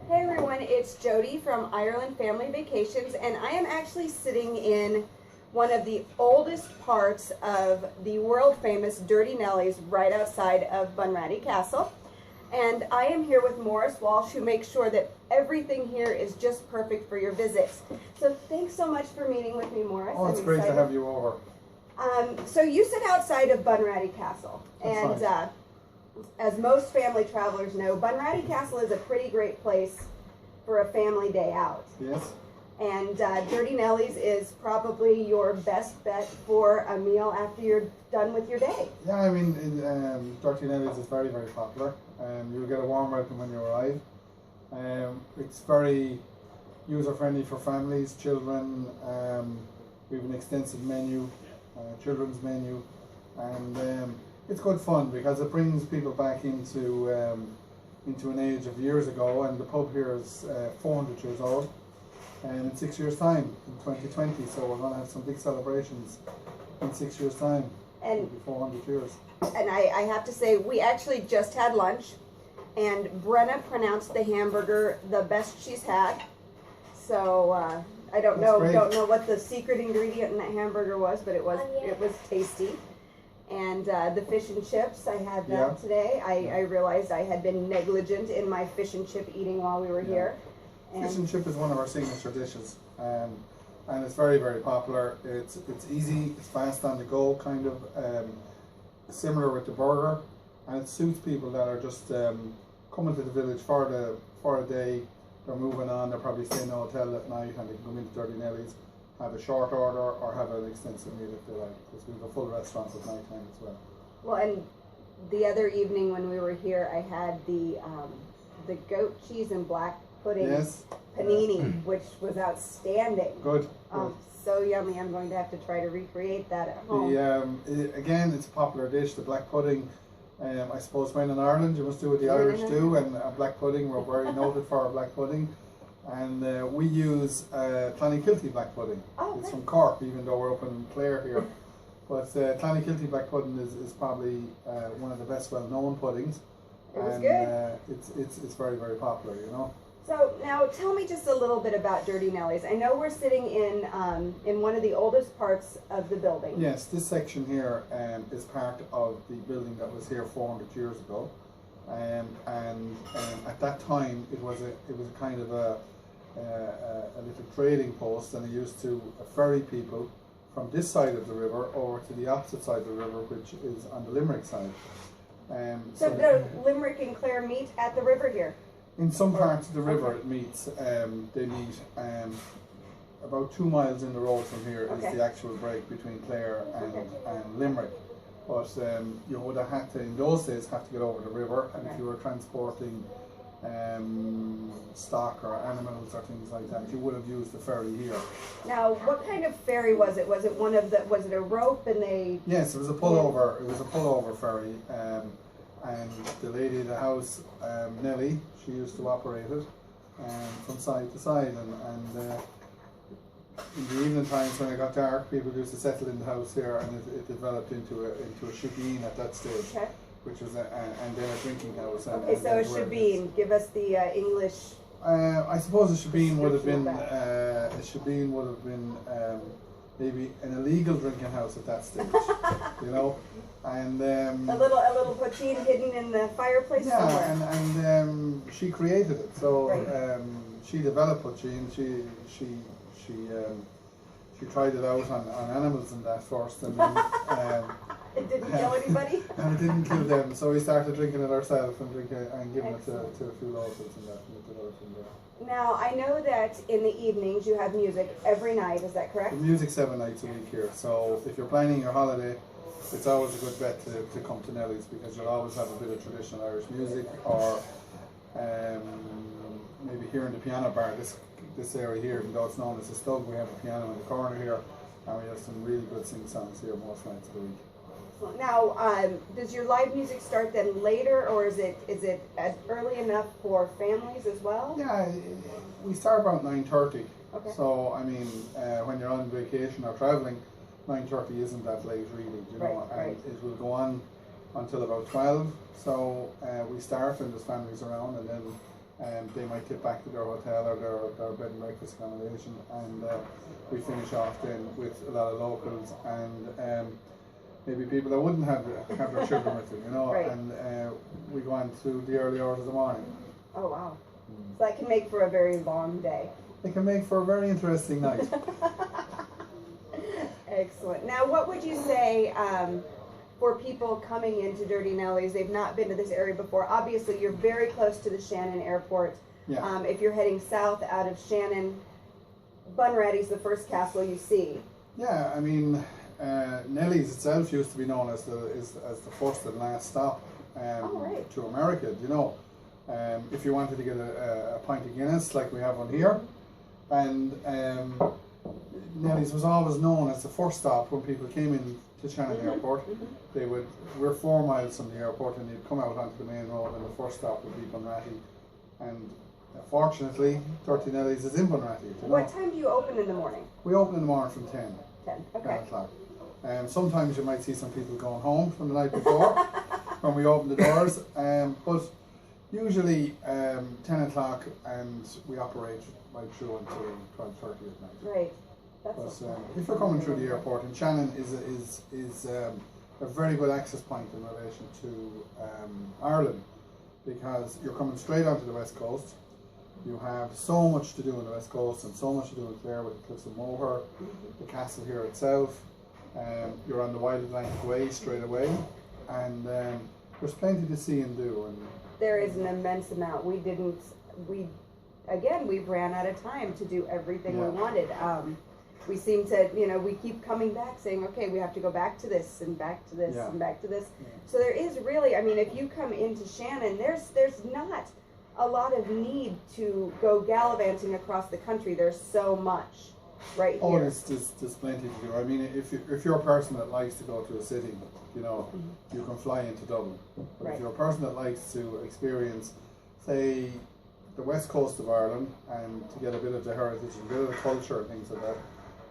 Hey everyone, it's Jody from Ireland Family Vacations, and I am actually sitting in one of the oldest parts of the world famous Durty Nelly's right outside of Bunratty Castle. And I am here with Maurice Walsh, who makes sure that everything here is just perfect for your visits. So thanks so much for meeting with me, Maurice. Oh, it's great to have you over. So you sit outside of Bunratty Castle, and as most family travelers know, Bunratty Castle is a pretty great place for a family day out. Yes. And Durty Nelly's is probably your best bet for a meal after you're done with your day. Yeah, I mean, Durty Nelly's is very, very popular. You'll get a warm welcome when you arrive. It's very user-friendly for families, children. We have an extensive menu, children's menu, and it's good fun because it brings people back into an age of years ago, and the pub here is 400 years old, and in 6 years' time, in 2020, so we're going to have some big celebrations in 6 years' time, and 400 years. And I have to say, we actually just had lunch, and Brenna pronounced the hamburger the best she's had, so I don't know what the secret ingredient in that hamburger was, but it was tasty. And the fish and chips, I had that today. I realized I had been negligent in my fish and chip eating while we were here. And fish and chip is one of our signature dishes, and it's very, very popular. It's easy, it's fast on the go, kind of similar with the burger, and it suits people that are just coming to the village for a day. They're moving on, they're probably staying in a hotel at night, and they can come into Durty Nelly's, have a short order or have an extensive meal if they like, because we have a full restaurant at night time as well. Well, and the other evening when we were here, I had the goat cheese and black pudding panini, which was outstanding. Good. So yummy. I'm going to have to try to recreate that at home. Again, it's a popular dish, the black pudding. I suppose when in Ireland, you must do what the Irish do, and black pudding, we're very noted for our black pudding. And we use Clonakilty black pudding. It's from Cork, even though we're up in Clare here. But Clonakilty black pudding is probably one of the best well-known puddings. It was good. It's very, very popular, you know. So now tell me just a little bit about Durty Nelly's. I know we're sitting in one of the oldest parts of the building. Yes, this section here is part of the building that was here 400 years ago. And at that time it was a kind of a little trading post, and it used to ferry people from this side of the river over to the opposite side of the river, which is on the Limerick side. So the Limerick and Clare meet at the river here? In some parts of the river it meets. They meet about 2 miles in the road from here is the actual break between Clare and Limerick. But you would have had to, in those days, have to get over the river, and if you were transporting stock or animals or things like that, you would have used the ferry here. Now, what kind of ferry was it? Was it was it a rope and they? Yes, it was a pullover. It was a pullover ferry, and the lady of the house, Nelly, she used to operate it from side to side, and in the evening times when it got dark, people used to settle in the house here, and it developed into a shebeen at that stage, which was and then a drinking house. So a shebeen. Give us the English. I suppose a shebeen would have been maybe an illegal drinking house at that stage, you know, and a little poteen hidden in the fireplace somewhere. and she created it. So she developed poteen. She tried it out on animals and that first, and then it didn't kill anybody. And it didn't kill them, so we started drinking it ourselves and giving it to a few locals and that. Now I know that in the evenings you have music every night. Is that correct? The music's 7 nights a week here. So if you're planning your holiday, it's always a good bet to come to Nelly's, because you'll always have a bit of traditional Irish music, or maybe hearing the piano bar. This area here, even though it's known as a stug, we have a piano in the corner here, and we have some really good sing-songs here most nights of the week. Now, does your live music start then later, or is it early enough for families as well? Yeah, we start about 9:30. Okay. So I mean, when you're on vacation or traveling, 9:30 isn't that late really, you know, and it will go on until about 12. So we start and there's families around, and then They might get back to their hotel or their bed and breakfast accommodation, and we finish off then with a lot of locals and maybe people that wouldn't have their children with them, you know, Right. and we go on to the early hours of the morning. Oh wow. So that can make for a very long day. It can make for a very interesting night. Excellent. Now, what would you say for people coming into Durty Nelly's? They've not been to this area before. Obviously, you're very close to the Shannon Airport. Yeah. If you're heading south out of Shannon, Bunratty's the first castle you see. Yeah, I mean, Nelly's itself used to be known as the first and last stop right. to America. You know, if you wanted to get a pint of Guinness like we have on here, and Nelly's was always known as the first stop when people came in to Shannon Airport. We're 4 miles from the airport, and they'd come out onto the main road, and the first stop would be Bunratty. And fortunately, Durty Nelly's is in Bunratty. What time do you open in the morning? We open in the morning from 10. 10. Okay. 10 o'clock. Sometimes you might see some people going home from the night before when we open the doors, but usually 10 o'clock, and we operate right through until 12:30 at night. Right. But if you're coming through the airport, and Shannon is a very good access point in relation to Ireland, because you're coming straight onto the west coast. You have so much to do on the west coast, and so much to do in Clare with the Cliffs of Moher, the castle here itself. You're on the Wild Atlantic Way straight away, and there's plenty to see and do. And there is an immense amount. We ran out of time to do everything we wanted. We seem to, we keep coming back saying, okay, we have to go back to this and back to this and back to this. Yeah. So there is really, I mean, if you come into Shannon, there's not a lot of need to go gallivanting across the country. There's so much right here. there's plenty to do. I mean, if you're a person that likes to go to a city, you can fly into Dublin. But if you're a person that likes to experience, say, the west coast of Ireland, and to get a bit of the heritage and a bit of the culture and things like that,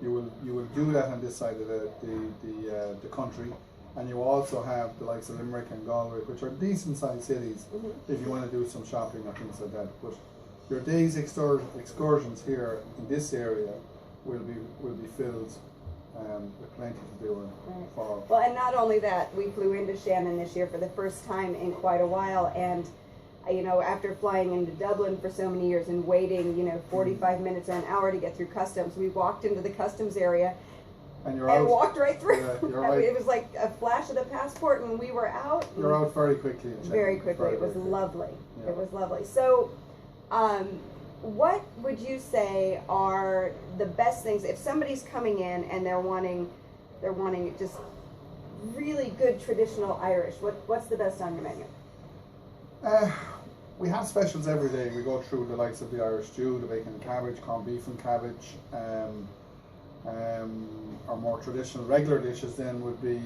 you will do that on this side of the country. And you also have the likes of Limerick and Galway, which are decent sized cities if you want to do some shopping or things like that. But your day's excursions here in this area will be filled with plenty to do. Well, and not only that, we flew into Shannon this year for the first time in quite a while, and after flying into Dublin for so many years and waiting 45 minutes or an hour to get through customs, we walked into the customs area and walked right through. Yeah, right. It was like a flash of the passport, and we were out. You're out very quickly. Very quickly. It was lovely. Yeah. It was lovely. So, what would you say are the best things if somebody's coming in and they're wanting just really good traditional Irish? What's the best on your menu? We have specials every day. We go through the likes of the Irish stew, the bacon and cabbage, corned beef and cabbage. Our more traditional regular dishes then would be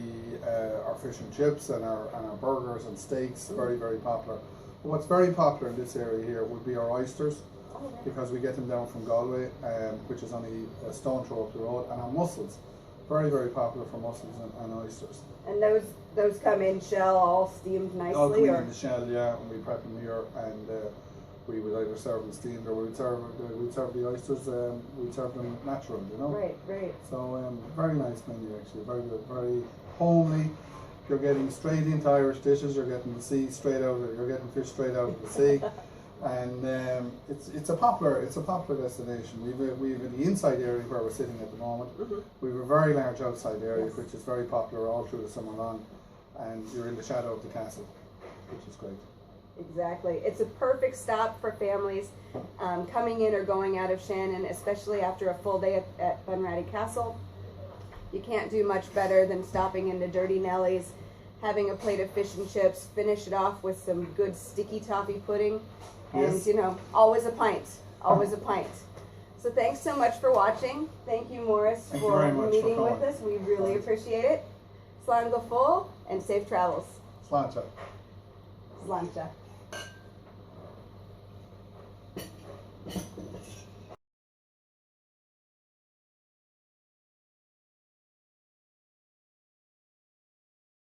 our fish and chips and our burgers and steaks, very, very popular. But what's very popular in this area here would be our oysters, because we get them down from Galway, which is only a stone throw up the road, and our mussels, very, very popular for mussels and oysters. And those come in shell, all steamed nicely? All come in the shell, yeah, and we prep them here, and we would either serve them steamed, or we'd serve the oysters, we'd serve them natural, Right. So very nice menu actually, very good, very homely. You're getting straight into Irish dishes. You're getting you're getting fish straight out of the sea, and it's a popular destination. We've in the inside area where we're sitting at the moment. We've a very large outside area which is very popular all through the summer long, and you're in the shadow of the castle, which is great. Exactly. It's a perfect stop for families coming in or going out of Shannon, especially after a full day at Bunratty Castle. You can't do much better than stopping into Durty Nelly's, having a plate of fish and chips, finish it off with some good sticky toffee pudding, and always a pint. Always a pint. So thanks so much for watching. Thank you, Maurice, for meeting with us. We really appreciate it. Slán go full and safe travels. Slánta. Slánta.